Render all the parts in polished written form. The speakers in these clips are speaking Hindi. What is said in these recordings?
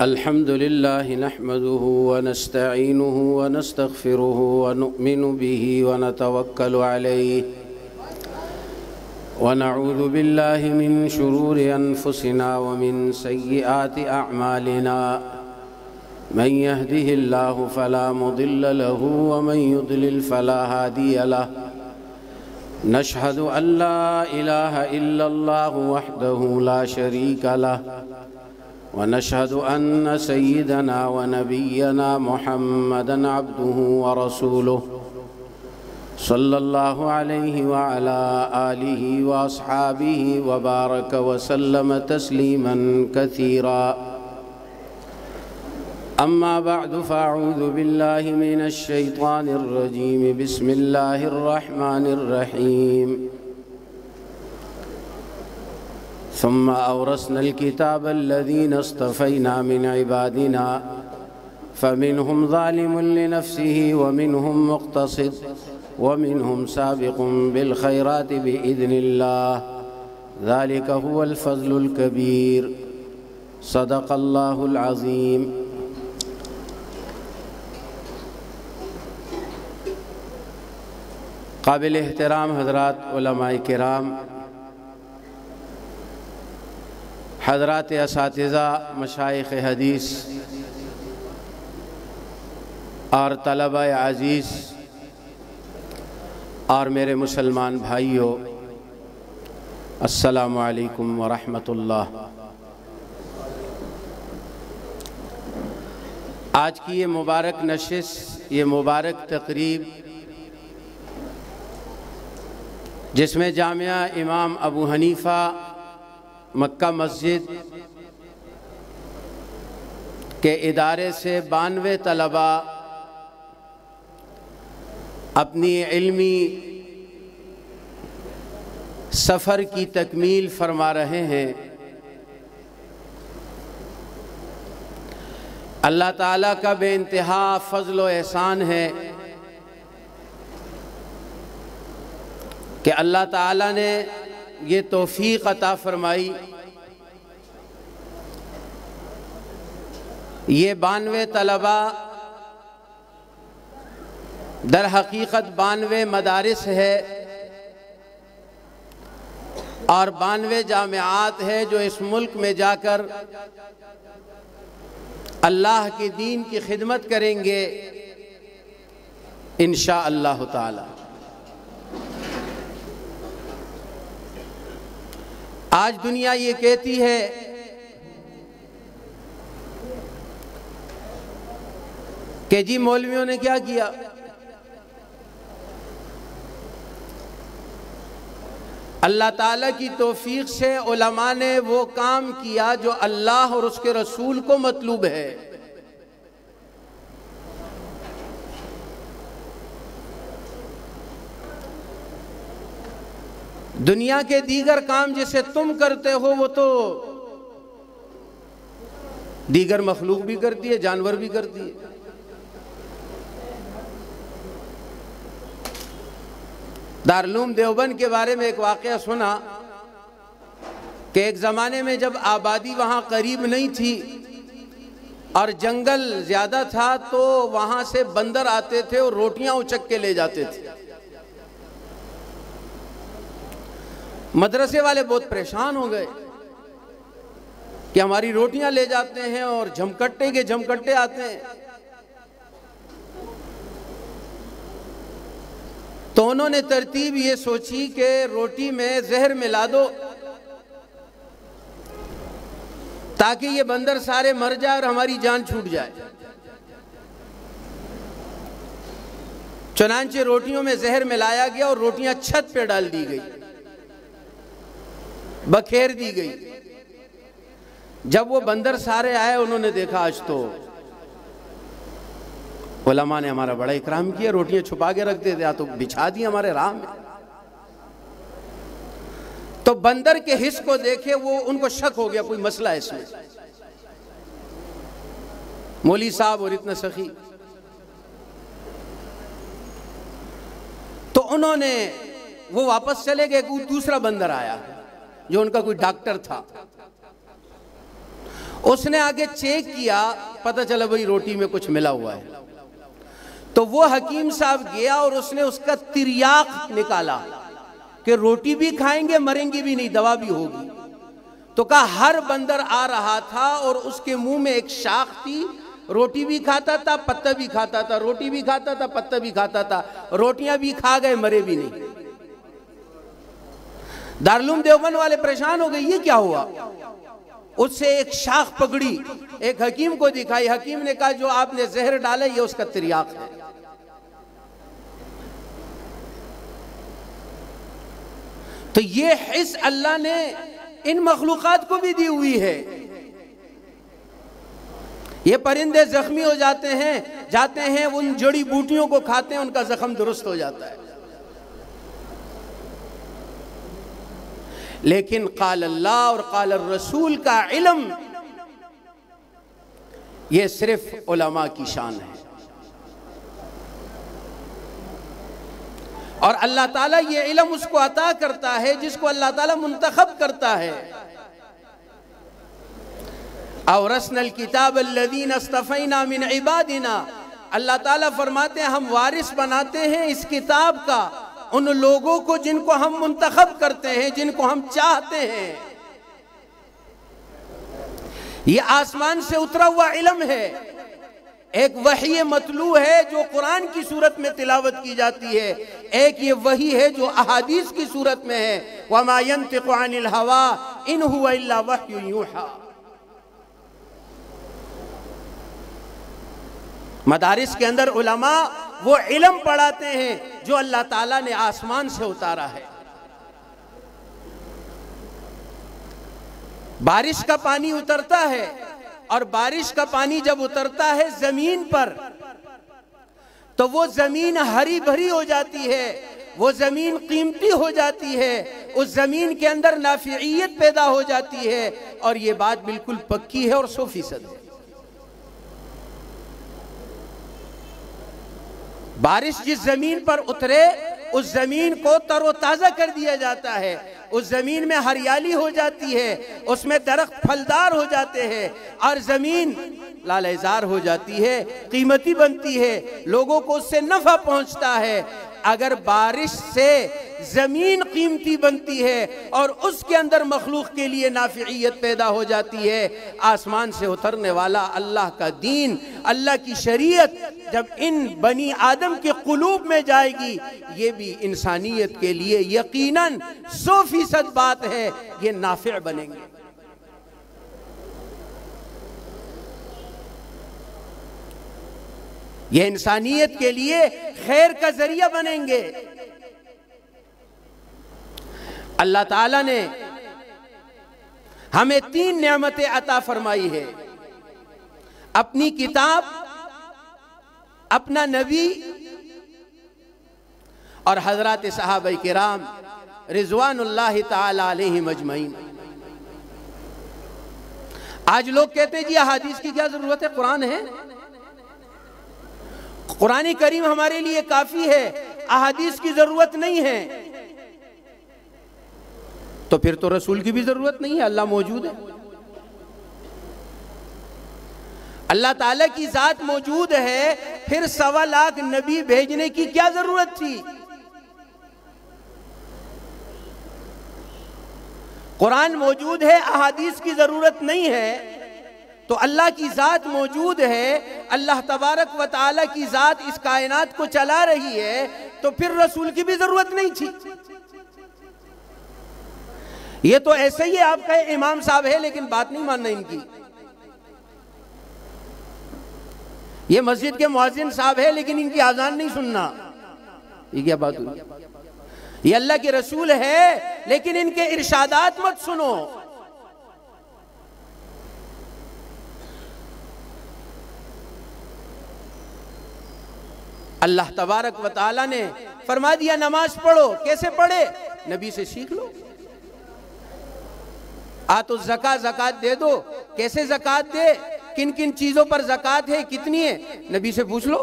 अल्हम्दुलिल्लाह नहमदुहु व नस्तईनुहु व नस्तगफिरुहु व नुमिनु बिही व नतवक्कलु अलैहि व नऊज़ु बिल्लाहि मिन शुरूरि अनफुसिना व मिन सय्यिआति अअमालिना मन यहदिहिल्लाहु फला मुदिल्ल लहु व मन युद्लिल फला हादिय लहु नशहदु अल्ला इलाहा इल्लल्लाहु वहदहु ला शरीका लहु व नशहदु अन्न सय्यिदना व नबिय्यना मुहम्मदन अब्दुहु व रसूलुहु सल्लल्लाहु अलैहि व अला आलिहि व अस्हाबिहि व बारक व सल्लम तस्लीमन कसीरा। अम्मा बअदु फ़अऊज़ु बिल्लाहि मिनश शैतानिर रजीम बिस्मिल्लाहिर रहमानिर रहीम। सुम्मा औरसनल किताबल्लज़ीना इस्तफ़ैना मिन इबादिना फ़मिनहुम ज़ालिमुन लिनफ़्सिही व मिनहुम मुक़्तसिद व मिनहुम साबिक़ुन बिल ख़ैराति बिइज़्निल्लाह ज़ालिका हुवल फ़ज़्लुल कबीर। सदक़ल्लाहुल अज़ीम। काबिल एहतराम हज़रात उलमाए किराम, हज़रात असातिज़ा, मशाइख़ हदीस और तलबा अज़ीज़ और मेरे मुसलमान भाइयों, अस्सलामु अलैकुम व रहमतुल्लाह। आज की ये मुबारक नशिस्त, ये मुबारक तक़रीब जिसमें जामिया इमाम अबू हनीफ़ा मक्का मस्जिद के इदारे से 92 तलबा अपनी इल्मी सफ़र की तकमील फरमा रहे हैं। अल्लाह ताला का बेइंतहा फ़ज़्ल व एहसान है कि अल्लाह ताला ने ये तौफ़ीक़ अता फ़रमाई, ये 92 तलबा दर हकीकत 92 मदारिस है और 92 जामियात है जो इस मुल्क में जाकर अल्लाह के दीन की खिदमत करेंगे इंशा अल्लाह ताला। आज दुनिया ये कहती है कि जी मौलवियों ने क्या किया, अल्लाह ताला की तौफीक से उलमा ने वो काम किया जो अल्लाह और उसके रसूल को मतलूब है। दुनिया के दीगर काम जिसे तुम करते हो वो तो दीगर मखलूक भी करती है, जानवर भी करती है। दारुल देवबंद के बारे में एक वाक़या सुना कि एक ज़माने में जब आबादी वहाँ करीब नहीं थी और जंगल ज़्यादा था तो वहाँ से बंदर आते थे और रोटियां उचक के ले जाते थे। मदरसे वाले बहुत परेशान हो गए कि हमारी रोटियां ले जाते हैं और झमकट्टे के झमकट्टे आते हैं। तो उन्होंने तरतीब ये सोची कि रोटी में जहर मिला दो ताकि ये बंदर सारे मर जाए और हमारी जान छूट जाए। चुनांचे रोटियों में जहर मिलाया गया और रोटियां छत पे डाल दी गई, बखेर दी गई। जब वो बंदर सारे आए उन्होंने देखा आज तो उलमा ने हमारा बड़ा इकराम किया, रोटियां छुपा के रखते थे, तो बिछा दी हमारे राह में। तो बंदर के हिस्स को देखे वो उनको शक हो गया कोई मसला है इसमें। मौली साहब और इतना सखी, तो उन्होंने वो वापस चले गए। दूसरा बंदर आया जो उनका कोई डॉक्टर था, उसने आगे चेक किया, पता चला भाई रोटी में कुछ मिला हुआ है। तो वो हकीम साहब गया और उसने उसका तिर्याक निकाला कि रोटी भी खाएंगे मरेंगे भी नहीं, दवा भी होगी। तो कहा हर बंदर आ रहा था और उसके मुंह में एक शाख थी, रोटी भी खाता था पत्ता भी खाता था, रोटी भी खाता था पत्ता भी खाता था, रोटियां भी खा गए मरे भी नहीं। दारुल देवबंद वाले परेशान हो गए, ये क्या हुआ। उससे एक शाख पकड़ी, एक हकीम को दिखाई, हकीम ने कहा जो आपने जहर डाला ये उसका तिर्याक है। तो ये हिस्स अल्लाह ने इन मखलूकात को भी दी हुई है। ये परिंदे जख्मी हो जाते हैं उन जड़ी बूटियों को खाते हैं, उनका जख्म दुरुस्त हो जाता है। लेकिन क़ाल अल्लाह और क़ाल रसूल का इल्म ये सिर्फ उलमा की शान है। और अल्लाह ताला ये इल्म उसको अता करता है जिसको अल्लाह ताला मुंतखब करता है। औरसनल किताब अल्लज़ीना इस्तफ़ैना मिन इबादिना, अल्लाह ताला फरमाते हैं हम वारिस बनाते हैं इस किताब का उन लोगों को जिनको हम मुंतखब करते हैं, जिनको हम चाहते हैं। ये आसमान से उतरा हुआ इल्म है, एक वही मतलू है जो कुरान की सूरत में तिलावत की जाती है, एक ये वही है जो अहादीस की सूरत में है। वमा यंतिक़ु अनिल हवा इन हुवा इल्ला वह्युन यूहा। मदारिस के अंदर उलमा वो इल्म पढ़ाते हैं जो अल्लाह ताला ने आसमान से उतारा है। बारिश का पानी उतरता है और बारिश का पानी जब उतरता है जमीन पर तो वो जमीन हरी भरी हो जाती है, वो जमीन कीमती हो जाती है, उस जमीन के अंदर नाफियत पैदा हो जाती है। और ये बात बिल्कुल पक्की है और 100% है। बारिश जिस जमीन पर उतरे उस जमीन को तरोताजा कर दिया जाता है, उस जमीन में हरियाली हो जाती है, उसमें दरख्त फलदार हो जाते हैं और जमीन लालेजार हो जाती है, कीमती बनती है, लोगों को उससे नफा पहुंचता है। अगर बारिश से जमीन कीमती बनती है और उसके अंदर मखलूक के लिए नाफियत पैदा हो जाती है, आसमान से उतरने वाला अल्लाह का दीन, अल्लाह की शरीयत जब इन बनी आदम के कुलूब में जाएगी, ये भी इंसानियत के लिए यकीनन 100% बात है, ये नाफिअ बनेंगे। ये इंसानियत के लिए खैर का जरिया बनेंगे। अल्लाह ताला ने हमें 3 नेमतें अता फरमाई है, अपनी किताब, अपना नबी और हजरत सहाबा किराम रिजवानुल्लाह ताला अलैहिम अजमईन। आज लोग कहते हैं जी अहादीस की क्या जरूरत है, कुरान है, कुरान करीम हमारे लिए काफी है, अहादीस की जरूरत नहीं है। तो फिर तो रसूल की भी जरूरत नहीं है, अल्लाह मौजूद है, अल्लाह ताला की जात मौजूद है, फिर 1.25 लाख नबी भेजने की क्या जरूरत थी। कुरान मौजूद है, अहादीस की जरूरत नहीं है, तो अल्लाह की जात मौजूद है, अल्लाह तबारक व तआला की जात इस कायनात को चला रही है, तो फिर रसूल की भी जरूरत नहीं थी। ये तो ऐसे ही आपका इमाम साहब है लेकिन बात नहीं मानना इनकी, ये मस्जिद के मुअज्जिन साहब है लेकिन इनकी आजान नहीं सुनना, ये क्या बात हुई। ये अल्लाह के रसूल है लेकिन इनके इरशादात मत सुनो। अल्लाह तबारक व तआला ने फरमा दिया नमाज पढ़ो, कैसे पढ़े, नबी से सीख लो। तो ज़कात दे दो, कैसे ज़कात दे, किन किन चीजों पर ज़कात है, कितनी है, नबी से पूछ लो।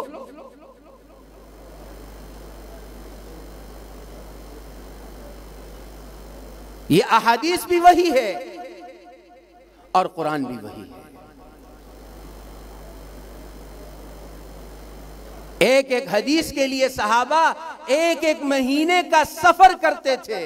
ये अहादीस भी वही है और कुरान भी वही है। एक एक हदीस के लिए सहाबा एक एक महीने का सफर करते थे।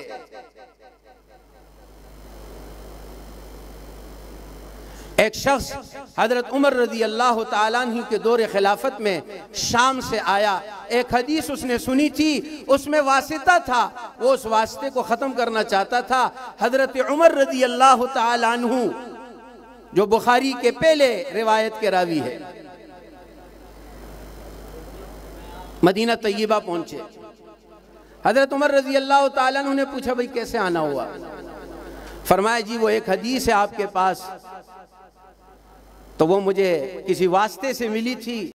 एक शख्स हजरत उमर रजी अल्लाह ताला अन्हु के दौर खिलाफत में शाम से आया, एक हदीस उसने सुनी थी, उसमें वासिता था, वो उस वास्ते को ख़त्म करना चाहता था। हजरत उमर रजी अल्लाह ताला अन्हु जो बुखारी के पहले रिवायत के रावी है, मदीना तैयबा पहुंचे। हजरत उमर रजी अल्लाह ताला अन्हु ने पूछा, भाई कैसे आना हुआ? फरमाया, जी वो एक हदीस है आपके पास, तो वो मुझे किसी वास्ते से मिली थी,